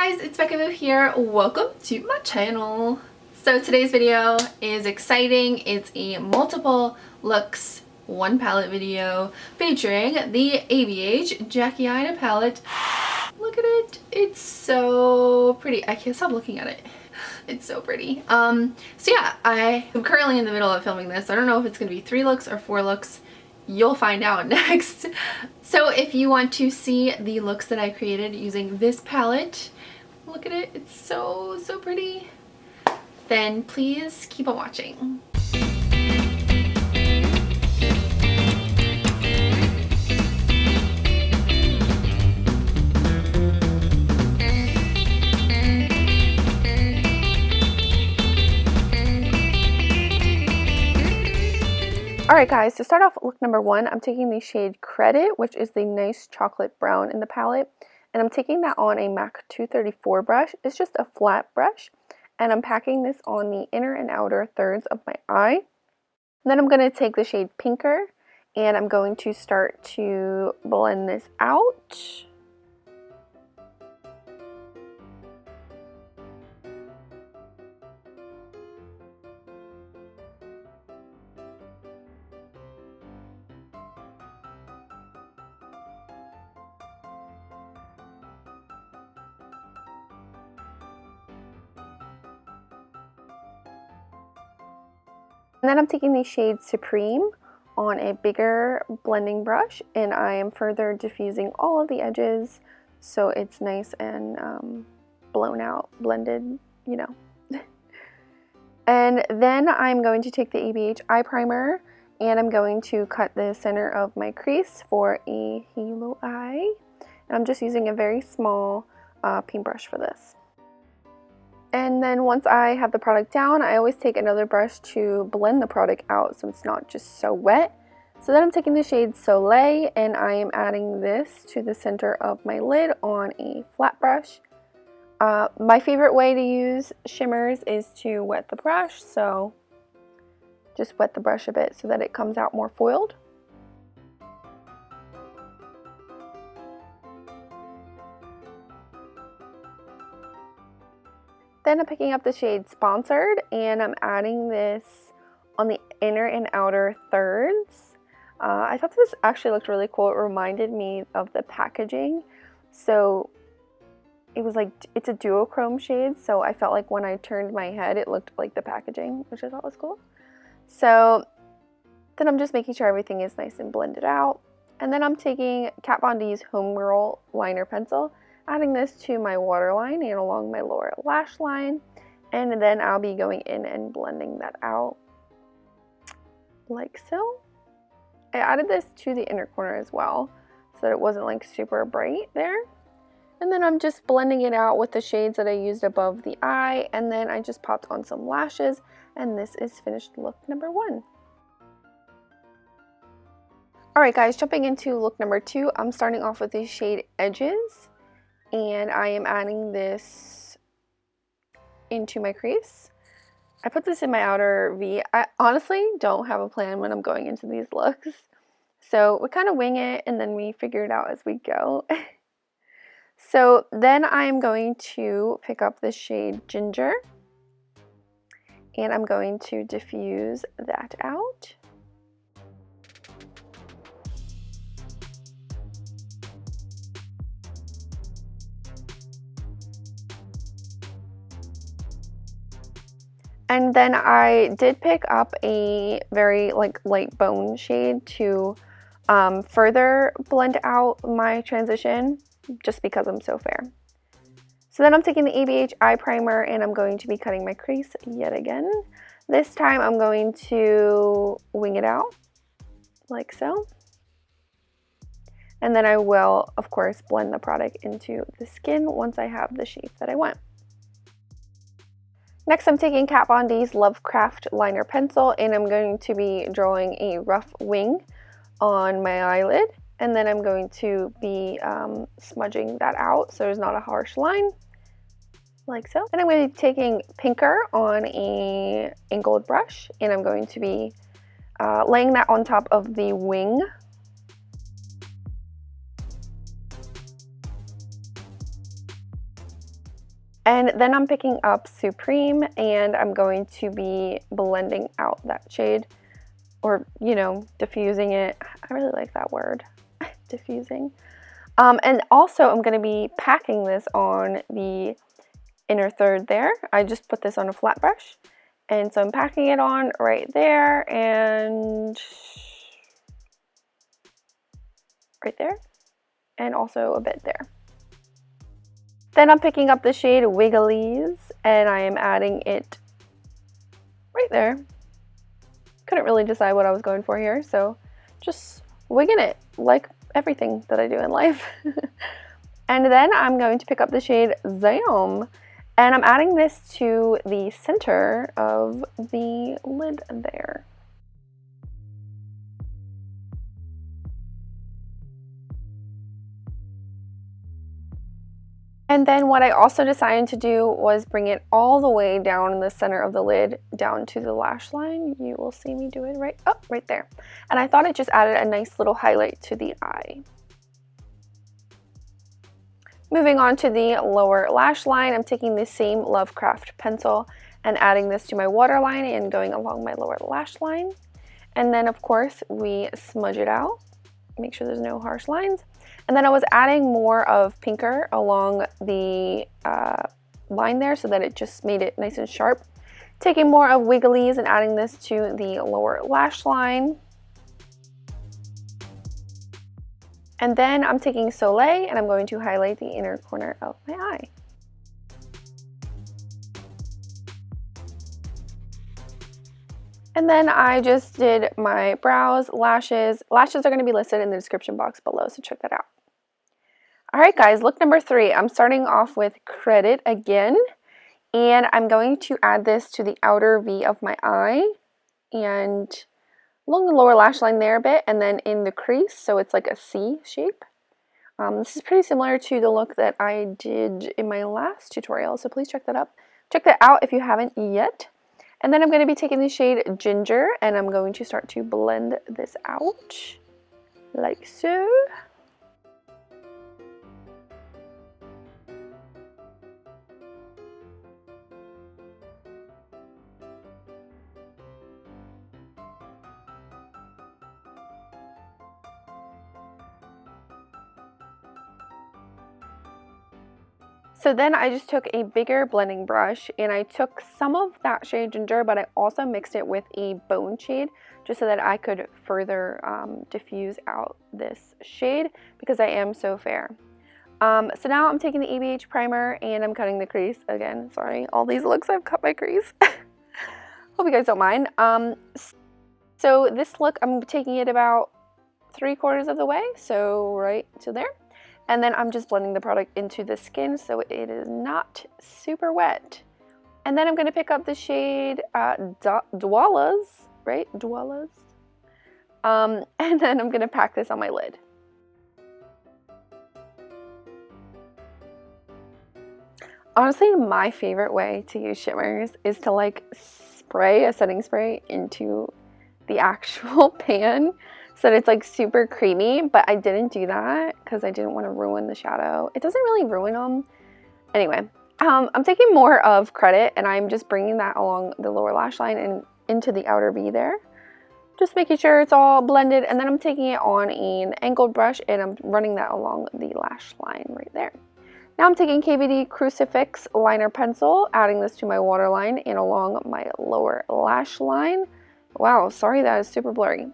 guys, it's beccaboo here. Welcome to my channel. So today's video is exciting. It's a multiple looks one palette video featuring the ABH AYNA palette. Look at it. It's so pretty. I can't stop looking at it. It's so pretty. So yeah, I am currently in the middle of filming this. I don't know if it's gonna be 3 looks or 4 looks. You'll find out next. So if you want to see the looks that I created using this palette, look at it, it's so pretty, then please keep on watching. Alright guys, to start off look number 1, I'm taking the shade Credit, which is the nice chocolate brown in the palette. And I'm taking that on a MAC 234 brush. It's just a flat brush. And I'm packing this on the inner and outer thirds of my eye. And then I'm going to take the shade Pinker, and I'm going to start to blend this out. And then I'm taking the shade Supreme on a bigger blending brush, and I am further diffusing all of the edges so it's nice and blown out, blended, you know. And then I'm going to take the ABH eye primer, and I'm going to cut the center of my crease for a halo eye. And I'm just using a very small paintbrush for this. And then once I have the product down, I always take another brush to blend the product out so it's not just so wet. So then I'm taking the shade Soleil, and I am adding this to the center of my lid on a flat brush. My favorite way to use shimmers is to wet the brush, so just wet the brush a bit so that it comes out more foiled. Then I'm picking up the shade Sponsored, and I'm adding this on the inner and outer thirds. I thought this actually looked really cool. It reminded me of the packaging. So it was like, it's a duochrome shade, so I felt like when I turned my head it looked like the packaging, which I thought was cool. So then I'm just making sure everything is nice and blended out. And then I'm taking Kat Von D's Homegirl liner pencil, adding this to my waterline and along my lower lash line, and then I'll be going in and blending that out like so. I added this to the inner corner as well so that it wasn't like super bright there. And then I'm just blending it out with the shades that I used above the eye, and then I just popped on some lashes, and this is finished look number 1. Alright guys, jumping into look number 2, I'm starting off with the shade Edges. And I am adding this into my crease. I put this in my outer V. I honestly don't have a plan when I'm going into these looks. So we kind of wing it and then we figure it out as we go. So then I'm going to pick up the shade Ginger. And I'm going to diffuse that out. And then I did pick up a very light bone shade to further blend out my transition, just because I'm so fair. So then I'm taking the ABH eye primer, and I'm going to be cutting my crease yet again. This time I'm going to wing it out like so. And then I will, of course, blend the product into the skin once I have the shape that I want. Next, I'm taking Kat Von D's Lovecraft liner pencil, and I'm going to be drawing a rough wing on my eyelid, and then I'm going to be smudging that out so there's not a harsh line, like so. And I'm going to be taking Pinker on a angled brush, and I'm going to be laying that on top of the wing. And then I'm picking up Supreme, and I'm going to be blending out that shade, or, you know, diffusing it. I really like that word, diffusing. And also I'm going to be packing this on the inner third there. I just put this on a flat brush, and so I'm packing it on right there and right there, and also a bit there. Then I'm picking up the shade Wigglies, and I am adding it right there. Couldn't really decide what I was going for here, so just wigging it like everything that I do in life. And then I'm going to pick up the shade Zam, and I'm adding this to the center of the lid there. And then what I also decided to do was bring it all the way down in the center of the lid, down to the lash line. You will see me do it right there. And I thought it just added a nice little highlight to the eye. Moving on to the lower lash line, I'm taking the same Lovecraft pencil and adding this to my waterline and going along my lower lash line. And then of course we smudge it out, make sure there's no harsh lines. And then I was adding more of pinker along the line there so that it just made it nice and sharp. Taking more of Wigglies and adding this to the lower lash line. And then I'm taking Soleil and I'm going to highlight the inner corner of my eye. And then I just did my brows, lashes. Lashes are going to be listed in the description box below, so check that out. Alright guys, look number 3. I'm starting off with Credit again, and I'm going to add this to the outer V of my eye and along the lower lash line there a bit, and then in the crease, so it's like a C shape. This is pretty similar to the look that I did in my last tutorial, so please check that up. Check that out if you haven't yet. And then I'm going to be taking the shade Ginger, and I'm going to start to blend this out like so. So then I just took a bigger blending brush and I took some of that shade Ginger, but I also mixed it with a bone shade just so that I could further diffuse out this shade because I am so fair. So now I'm taking the ABH primer and I'm cutting the crease. Again, sorry, all these looks I've cut my crease. Hope you guys don't mind. So this look, I'm taking it about 3/4 of the way, so right to there. And then I'm just blending the product into the skin so it is not super wet. And then I'm going to pick up the shade Dwalas, right? Dwalas. And then I'm going to pack this on my lid. Honestly, my favorite way to use shimmers is to like spray a setting spray into the actual pan so that it's like super creamy, but I didn't do that because I didn't want to ruin the shadow. It doesn't really ruin them. Anyway, I'm taking more of Credit and I'm just bringing that along the lower lash line and into the outer V there. Just making sure it's all blended, and then I'm taking it on an angled brush and I'm running that along the lash line right there. Now I'm taking KVD Crucifix liner pencil, adding this to my waterline and along my lower lash line. Wow, sorry that is super blurry.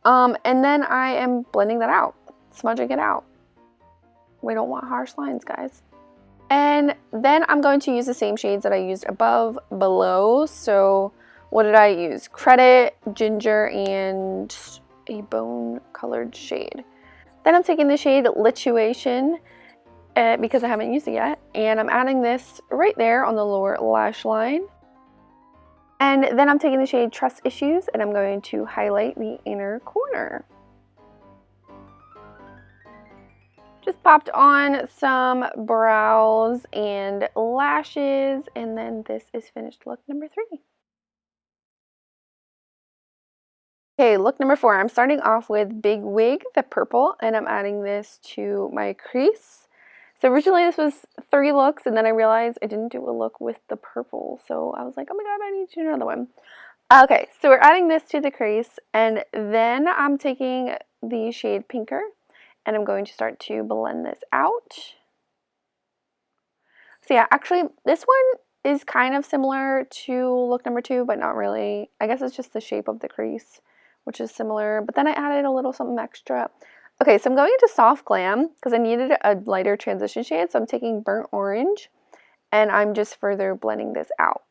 And then I am blending that out, smudging it out. We don't want harsh lines, guys. And then I'm going to use the same shades that I used above, below. So what did I use? Credit, Ginger, and a bone colored shade. Then I'm taking the shade Lituation because I haven't used it yet. And I'm adding this right there on the lower lash line. And then I'm taking the shade Trust Issues and I'm going to highlight the inner corner. Just popped on some brows and lashes, and then this is finished look number 3. Okay, look number 4. I'm starting off with Big Wig, the purple, and I'm adding this to my crease. So originally this was 3 looks, and then I realized I didn't do a look with the purple. So I was like, oh my god, I need to do another one. Okay, so we're adding this to the crease, and then I'm taking the shade Pinker, and I'm going to start to blend this out. So yeah, actually this one is kind of similar to look number 2, but not really. I guess it's just the shape of the crease, which is similar, but then I added a little something extra. Okay, so I'm going into Soft Glam because I needed a lighter transition shade, so I'm taking Burnt Orange, and I'm just further blending this out.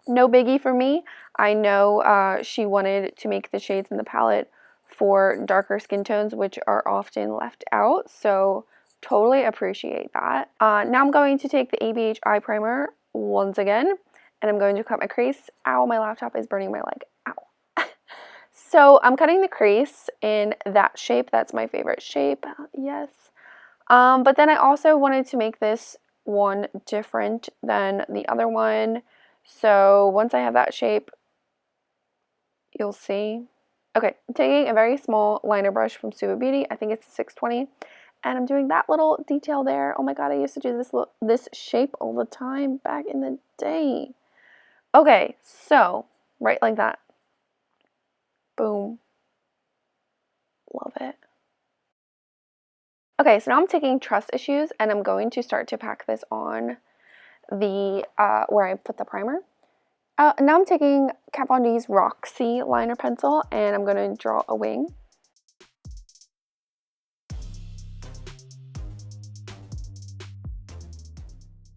No biggie for me. I know she wanted to make the shades in the palette for darker skin tones, which are often left out, so totally appreciate that. Now I'm going to take the ABH Eye Primer once again, and I'm going to cut my crease. Ow, my laptop is burning my leg. Ow. So I'm cutting the crease in that shape. That's my favorite shape. Yes. But then I also wanted to make this one different than the other one. So once I have that shape, you'll see. Okay, I'm taking a very small liner brush from Huda Beauty. I think it's 620. And I'm doing that little detail there. Oh my god, I used to do this shape all the time back in the day. Okay, so right like that. Boom. Love it. Okay, so now I'm taking Trust Issues, and I'm going to start to pack this on the where I put the primer. Now I'm taking Kat Von D's Roxy liner pencil, and I'm going to draw a wing.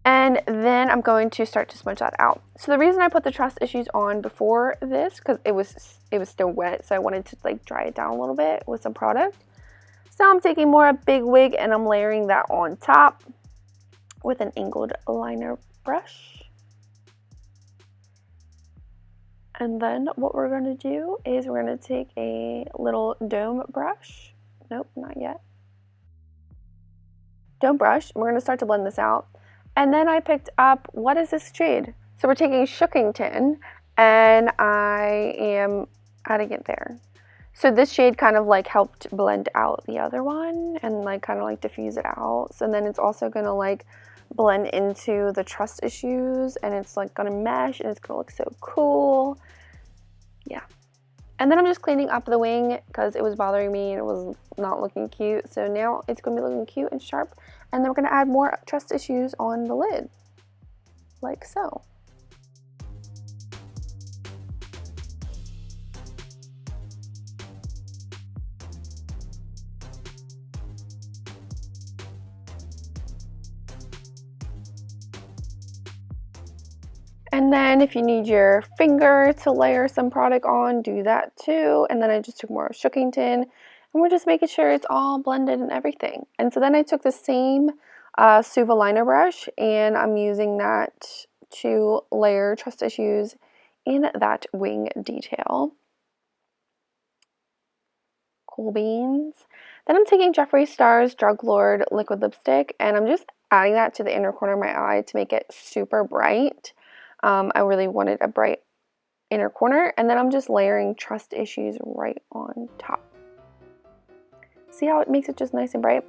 And then I'm going to start to smudge that out. So the reason I put the Trust Issues on before this, because it was still wet, so I wanted to like dry it down a little bit with some product. So now I'm taking more a big wig, and I'm layering that on top with an angled liner brush. And then what we're going to do is we're going to take a little dome brush. Nope, not yet. Dome brush. We're going to start to blend this out. And then I picked up, what is this shade? So we're taking Shookington, and I am adding it there. So this shade kind of like helped blend out the other one and like kind of like diffuse it out. So then it's also going to like blend into the Trust Issues, and it's like going to mesh, and it's going to look so cool. Yeah. And then I'm just cleaning up the wing because it was bothering me and it was not looking cute. So now it's going to be looking cute and sharp. And then we're going to add more Trust Issues on the lid, like so. And then if you need your finger to layer some product on, do that too. And then I just took more of Shookington, and we're just making sure it's all blended and everything. And so then I took the same Suva liner brush, and I'm using that to layer Trust Issues in that wing detail. Cool beans. Then I'm taking Jeffree Star's Drug Lord liquid lipstick, and I'm just adding that to the inner corner of my eye to make it super bright. I really wanted a bright inner corner, and then I'm just layering Trust Issues right on top. See how it makes it just nice and bright?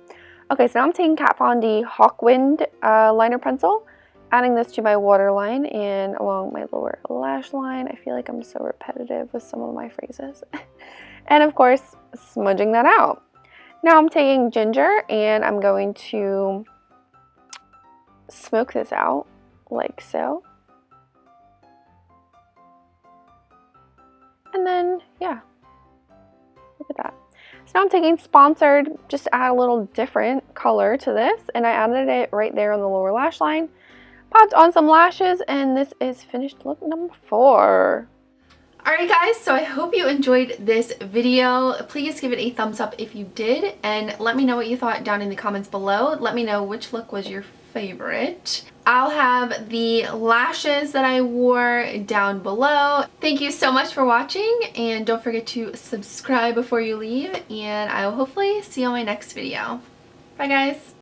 Okay, so now I'm taking Kat Von D Hawkwind liner pencil, adding this to my waterline and along my lower lash line. I feel like I'm so repetitive with some of my phrases. And of course, smudging that out. Now I'm taking Ginger, and I'm going to smoke this out like so. And then, yeah, look at that. So now I'm taking Sponsored, just to add a little different color to this, and I added it right there on the lower lash line. Popped on some lashes, and this is finished look number 4. Alright guys, so I hope you enjoyed this video. Please give it a thumbs up if you did, and let me know what you thought down in the comments below. Let me know which look was your favorite. I'll have the lashes that I wore down below. Thank you so much for watching, and don't forget to subscribe before you leave, and I will hopefully see you on my next video. Bye guys!